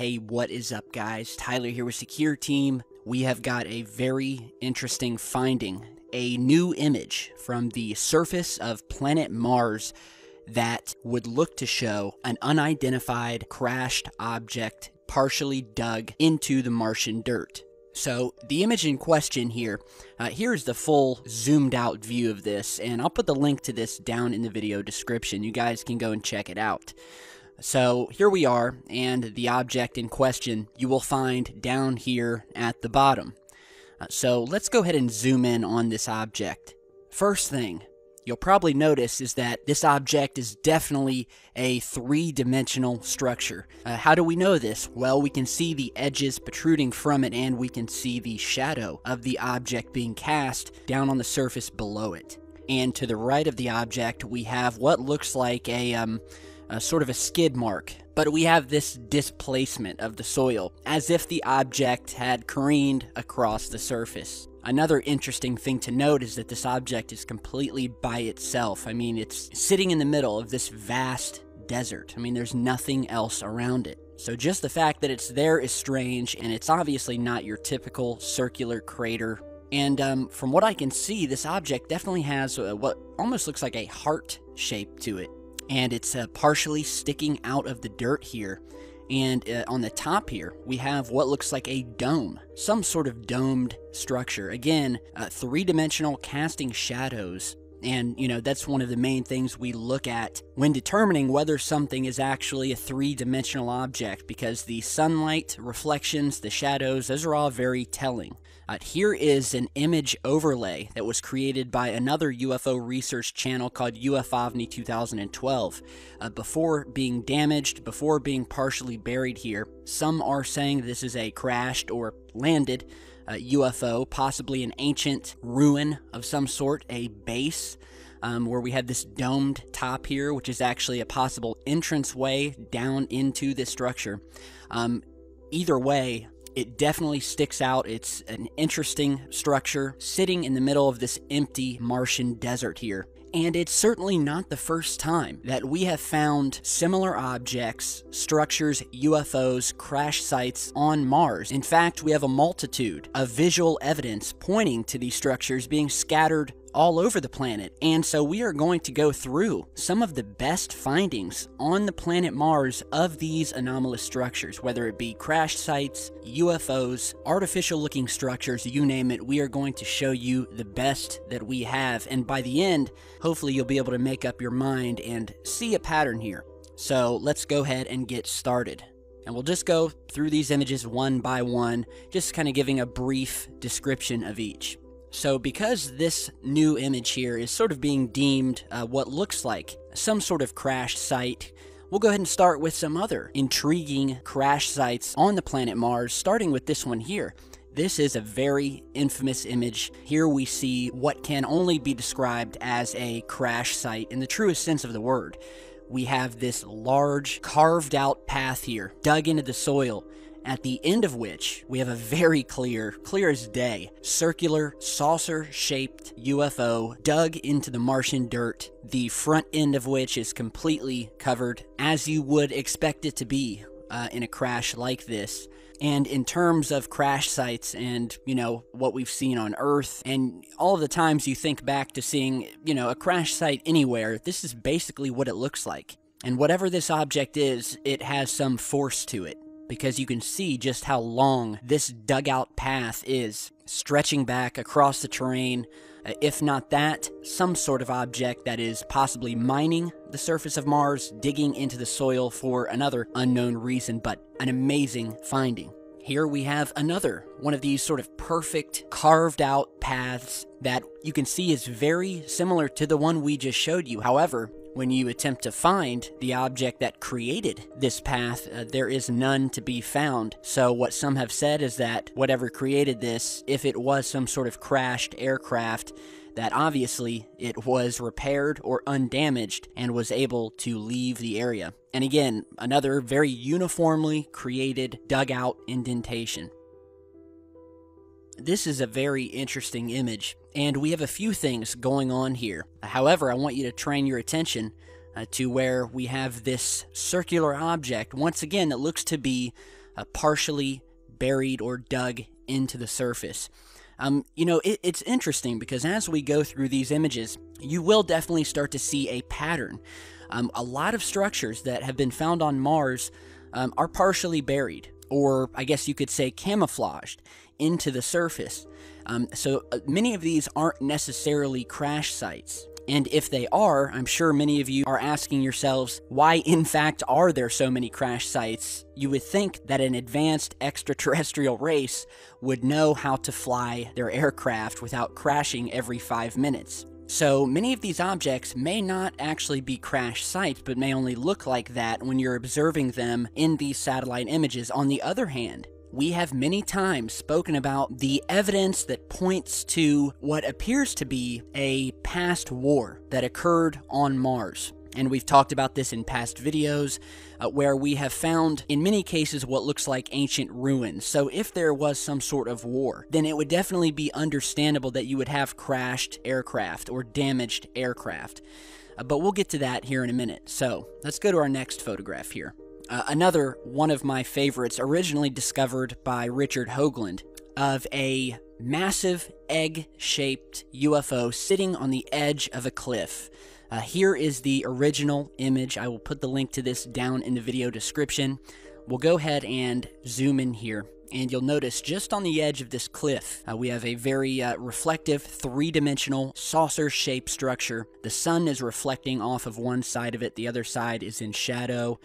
Hey, what is up, guys? Tyler here with Secure Team. We have got a very interesting finding, a new image from the surface of planet Mars that would look to show an unidentified crashed object partially dug into the Martian dirt. So the image in question here, here's the full zoomed out view of this, and I'll put the link to this down in the video description. You guys can go and check it out. So here we are, and the object in question you will find down here at the bottom. So let's go ahead and zoom in on this object. First thing you'll probably notice is that this object is definitely a three-dimensional structure. How do we know this? Well, we can see the edges protruding from it, and we can see the shadow of the object being cast down on the surface below it. And to the right of the object, we have what looks like a sort of a skid mark, but we have this displacement of the soil, as if the object had careened across the surface. Another interesting thing to note is that this object is completely by itself. I mean, it's sitting in the middle of this vast desert. I mean, there's nothing else around it. So just the fact that it's there is strange, and it's obviously not your typical circular crater. And from what I can see, this object definitely has what almost looks like a heart shape to it. And it's partially sticking out of the dirt here. And on the top here, we have what looks like a dome, some sort of domed structure. Again, three-dimensional casting shadows. And, you know, that's one of the main things we look at when determining whether something is actually a three-dimensional object, because the sunlight, reflections, the shadows, those are all very telling. Here is an image overlay that was created by another UFO research channel called UFOvni 2012. Before being damaged, before being partially buried here, some are saying this is a crashed or landed UFO, possibly an ancient ruin of some sort, a base, where we have this domed top here, which is actually a possible entranceway down into this structure. Either way, it definitely sticks out. It's an interesting structure sitting in the middle of this empty Martian desert here. And it's certainly not the first time that we have found similar objects, structures, UFOs, crash sites on Mars. In fact, we have a multitude of visual evidence pointing to these structures being scattered all over the planet. And so we are going to go through some of the best findings on the planet Mars of these anomalous structures, whether it be crash sites, UFOs, artificial looking structures, you name it. We are going to show you the best that we have. And by the end, hopefully you'll be able to make up your mind and see a pattern here. So let's go ahead and get started. And we'll just go through these images one by one, just kind of giving a brief description of each. So because this new image here is sort of being deemed what looks like some sort of crash site, we'll go ahead and start with some other intriguing crash sites on the planet Mars, starting with this one here. This is a very infamous image. Here we see what can only be described as a crash site in the truest sense of the word. We have this large carved out path here, dug into the soil, at the end of which we have a very clear as day, circular, saucer-shaped UFO dug into the Martian dirt, the front end of which is completely covered, as you would expect it to be in a crash like this. And in terms of crash sites and, you know, what we've seen on Earth, and all of the times you think back to seeing, you know, a crash site anywhere, this is basically what it looks like. And whatever this object is, it has some force to it, because you can see just how long this dugout path is, stretching back across the terrain. If not that, some sort of object that is possibly mining the surface of Mars, digging into the soil for another unknown reason, but an amazing finding. Here we have another one of these sort of perfect carved out paths that you can see is very similar to the one we just showed you. However, when you attempt to find the object that created this path, there is none to be found. So what some have said is that whatever created this, if it was some sort of crashed aircraft, that obviously it was repaired or undamaged and was able to leave the area. And again, another very uniformly created dugout indentation. This is a very interesting image, and we have a few things going on here. However, I want you to train your attention to where we have this circular object, once again, that looks to be partially buried or dug into the surface. It's interesting because as we go through these images, you will definitely start to see a pattern. A lot of structures that have been found on Mars are partially buried, or I guess you could say camouflaged into the surface. So many of these aren't necessarily crash sites. And if they are, I'm sure many of you are asking yourselves, why in fact are there so many crash sites? You would think that an advanced extraterrestrial race would know how to fly their aircraft without crashing every 5 minutes. So many of these objects may not actually be crash sites, but may only look like that when you're observing them in these satellite images. On the other hand, we have many times spoken about the evidence that points to what appears to be a past war that occurred on Mars. And we've talked about this in past videos, where we have found, in many cases, what looks like ancient ruins. So if there was some sort of war, then it would definitely be understandable that you would have crashed aircraft or damaged aircraft. But we'll get to that here in a minute. So let's go to our next photograph here. Another one of my favorites, originally discovered by Richard Hoagland, of a massive egg-shaped UFO sitting on the edge of a cliff. Here is the original image. I will put the link to this down in the video description. We'll go ahead and zoom in here, and you'll notice just on the edge of this cliff, we have a very reflective, three-dimensional, saucer-shaped structure. The sun is reflecting off of one side of it. The other side is in shadow.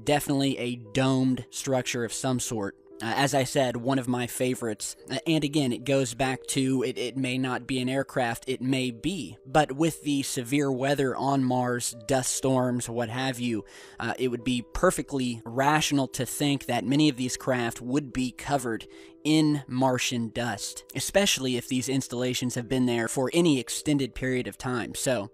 Definitely a domed structure of some sort. As I said, one of my favorites, and again, it goes back to it may not be an aircraft, it may be, but with the severe weather on Mars, dust storms, what have you, it would be perfectly rational to think that many of these craft would be covered in Martian dust, especially if these installations have been there for any extended period of time. So,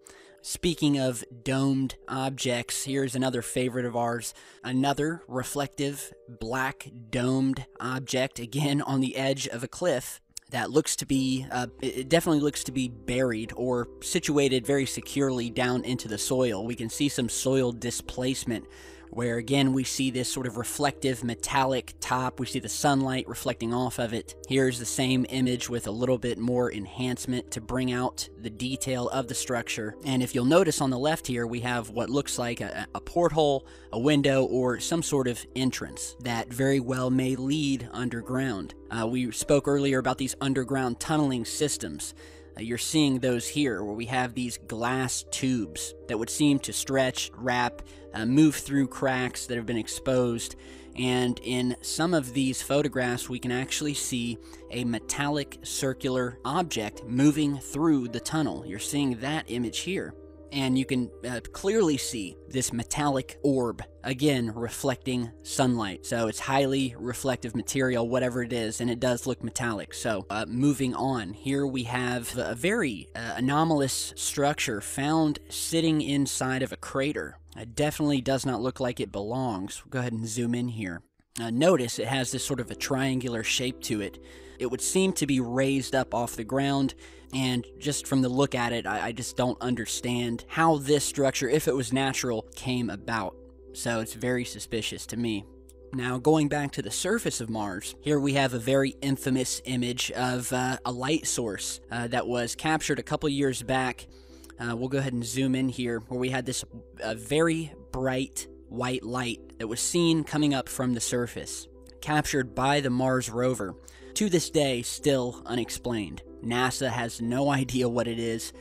speaking of domed objects, here's another favorite of ours. Another reflective, black, domed object, again on the edge of a cliff that looks to be, it definitely looks to be buried or situated very securely down into the soil. We can see some soil displacement, where again we see this sort of reflective metallic top. We see the sunlight reflecting off of it. Here's the same image with a little bit more enhancement to bring out the detail of the structure. And if you'll notice on the left here, we have what looks like a porthole, a window, or some sort of entrance that very well may lead underground. We spoke earlier about these underground tunneling systems. You're seeing those here, where we have these glass tubes that would seem to stretch, wrap, move through cracks that have been exposed. And in some of these photographs, we can actually see a metallic circular object moving through the tunnel. You're seeing that image here. And you can clearly see this metallic orb, again, reflecting sunlight. So it's highly reflective material, whatever it is, and it does look metallic. So moving on, here we have a very anomalous structure found sitting inside of a crater. It definitely does not look like it belongs. We'll go ahead and zoom in here. Notice it has this sort of a triangular shape to it. It would seem to be raised up off the ground, and just from the look at it, I just don't understand how this structure, if it was natural, came about. So it's very suspicious to me. Now, going back to the surface of Mars, here we have a very infamous image of a light source that was captured a couple years back. We'll go ahead and zoom in here, where we had this very bright white light that was seen coming up from the surface, captured by the Mars rover. To this day, still unexplained. NASA has no idea what it is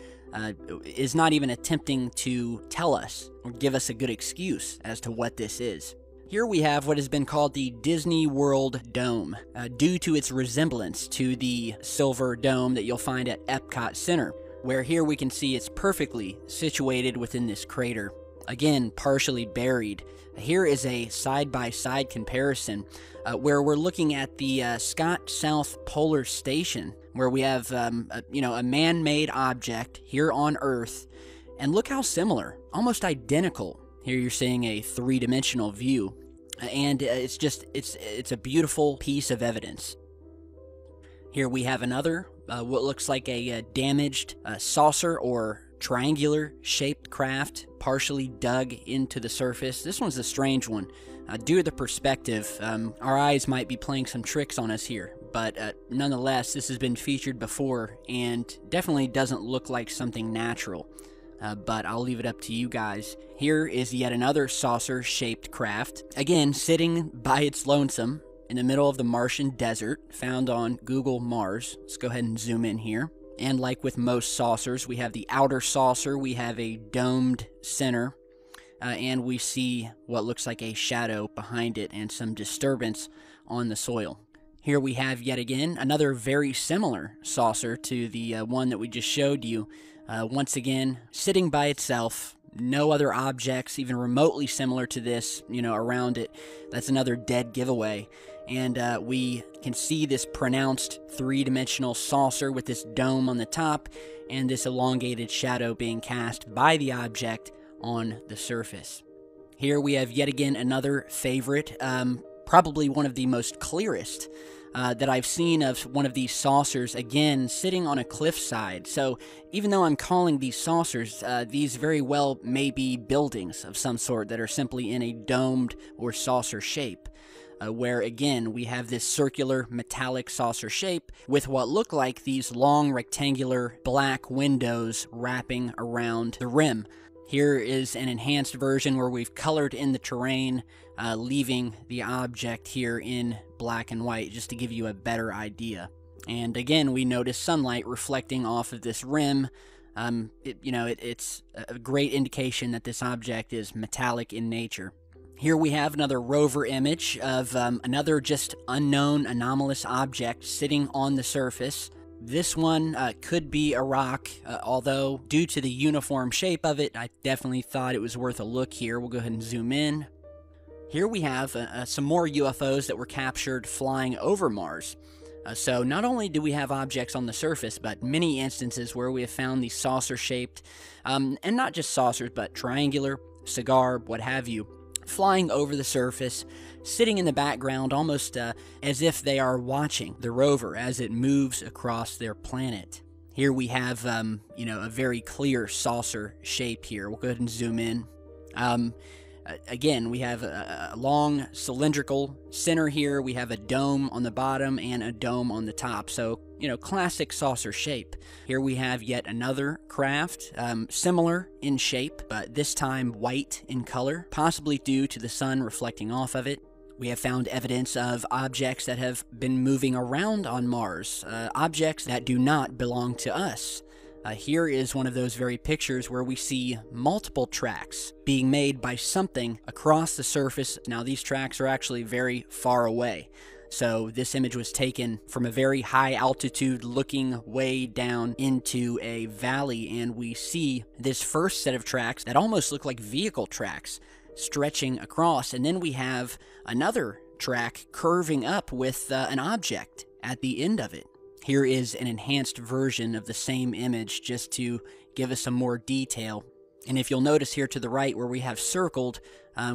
not even attempting to tell us or give us a good excuse as to what this is. Here we have what has been called the Disney World Dome, due to its resemblance to the silver dome that you'll find at Epcot Center, where here we can see it's perfectly situated within this crater. Again, partially buried. Here is a side-by-side comparison where we're looking at the Scott South Polar Station, where we have a man-made object here on Earth, and look how similar, almost identical. Here you're seeing a three-dimensional view, and it's a beautiful piece of evidence. Here we have another, what looks like a damaged saucer or triangular shaped craft partially dug into the surface. This one's a strange one. Due to the perspective, our eyes might be playing some tricks on us here, but nonetheless, this has been featured before and definitely doesn't look like something natural. But I'll leave it up to you guys. Here is yet another saucer-shaped craft, again sitting by its lonesome in the middle of the Martian desert, found on Google Mars. Let's go ahead and zoom in here. And like with most saucers, we have the outer saucer, we have a domed center, and we see what looks like a shadow behind it and some disturbance on the soil. Here we have yet again another very similar saucer to the one that we just showed you. Once again, sitting by itself, no other objects even remotely similar to this, around it. That's another dead giveaway. And we can see this pronounced three-dimensional saucer with this dome on the top and this elongated shadow being cast by the object on the surface. Here we have yet again another favorite, probably one of the most clearest that I've seen of one of these saucers, again sitting on a cliffside. So even though I'm calling these saucers, these very well may be buildings of some sort that are simply in a domed or saucer shape. Where again we have this circular metallic saucer shape with what look like these long rectangular black windows wrapping around the rim. Here is an enhanced version where we've colored in the terrain, leaving the object here in black and white just to give you a better idea. And again, we notice sunlight reflecting off of this rim. It's a great indication that this object is metallic in nature. Here we have another rover image of another just unknown anomalous object sitting on the surface. This one could be a rock, although due to the uniform shape of it, I definitely thought it was worth a look here. We'll go ahead and zoom in. Here we have some more UFOs that were captured flying over Mars. So not only do we have objects on the surface, but many instances where we have found these saucer-shaped, and not just saucers, but triangular, cigar, what have you, flying over the surface, sitting in the background almost as if they are watching the rover as it moves across their planet. Here we have, a very clear saucer shape here. We'll go ahead and zoom in. Again, we have a long cylindrical center here. We have a dome on the bottom and a dome on the top. So, classic saucer shape. Here we have yet another craft, similar in shape, but this time white in color, possibly due to the sun reflecting off of it. We have found evidence of objects that have been moving around on Mars, objects that do not belong to us. Here is one of those very pictures where we see multiple tracks being made by something across the surface. Now, these tracks are actually very far away. So this image was taken from a very high altitude looking way down into a valley, and we see this first set of tracks that almost look like vehicle tracks stretching across, and then we have another track curving up with an object at the end of it. Here is an enhanced version of the same image just to give us some more detail. And if you'll notice here to the right where we have circled,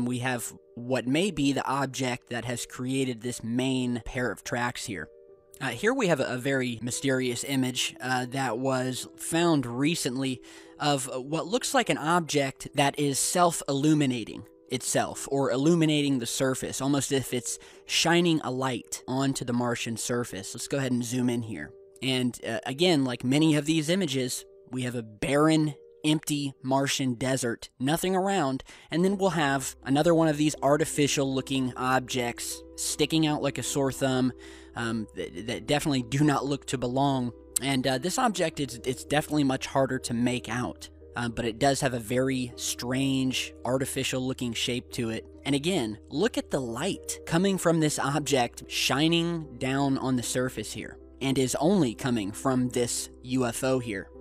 we have what may be the object that has created this main pair of tracks here. Here we have a very mysterious image that was found recently of what looks like an object that is self-illuminating itself, or illuminating the surface, almost as if it's shining a light onto the Martian surface. Let's go ahead and zoom in here. And again, like many of these images, we have a barren, empty Martian desert, nothing around, and then we'll have another one of these artificial-looking objects sticking out like a sore thumb that definitely do not look to belong. And this object, it's definitely much harder to make out. But it does have a very strange, artificial-looking shape to it. And again, look at the light coming from this object shining down on the surface here, and is only coming from this UFO here.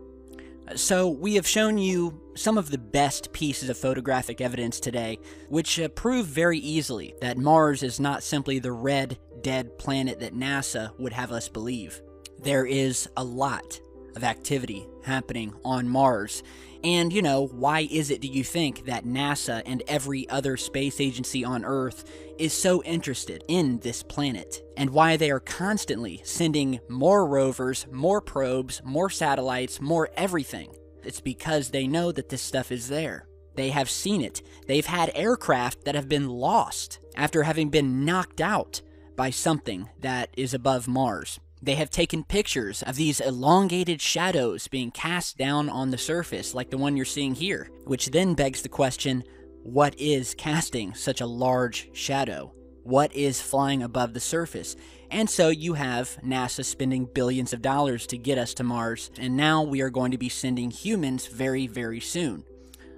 So we have shown you some of the best pieces of photographic evidence today, which prove very easily that Mars is not simply the red, dead planet that NASA would have us believe. There is a lot of activity happening on Mars. And, why is it, do you think, that NASA and every other space agency on Earth is so interested in this planet? And why they are constantly sending more rovers, more probes, more satellites, more everything? It's because they know that this stuff is there. They have seen it. They've had aircraft that have been lost after having been knocked out by something that is above Mars. They have taken pictures of these elongated shadows being cast down on the surface, like the one you're seeing here, which then begs the question, what is casting such a large shadow? What is flying above the surface? And so you have NASA spending billions of dollars to get us to Mars, and now we are going to be sending humans very, very soon.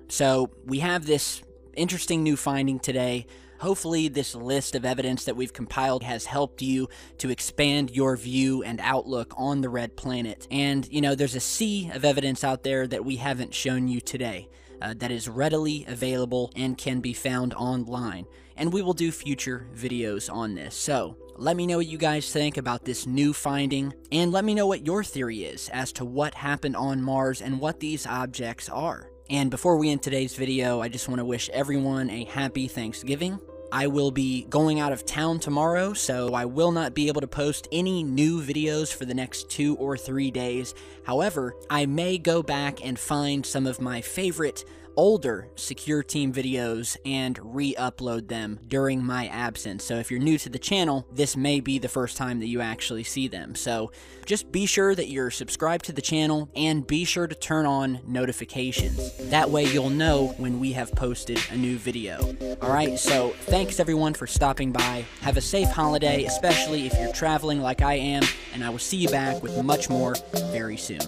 So we have this interesting new finding today. Hopefully this list of evidence that we've compiled has helped you to expand your view and outlook on the red planet. And, you know, there's a sea of evidence out there that we haven't shown you today that is readily available and can be found online. And we will do future videos on this. So let me know what you guys think about this new finding, and let me know what your theory is as to what happened on Mars and what these objects are. And before we end today's video, I just want to wish everyone a happy Thanksgiving. I will be going out of town tomorrow, so I will not be able to post any new videos for the next 2 or 3 days. However, I may go back and find some of my favorite older Secure Team videos and re-upload them during my absence. So if you're new to the channel, this may be the first time that you actually see them. So just be sure that you're subscribed to the channel and be sure to turn on notifications. That way you'll know when we have posted a new video. Alright, so thanks everyone for stopping by. Have a safe holiday, especially if you're traveling like I am, and I will see you back with much more very soon.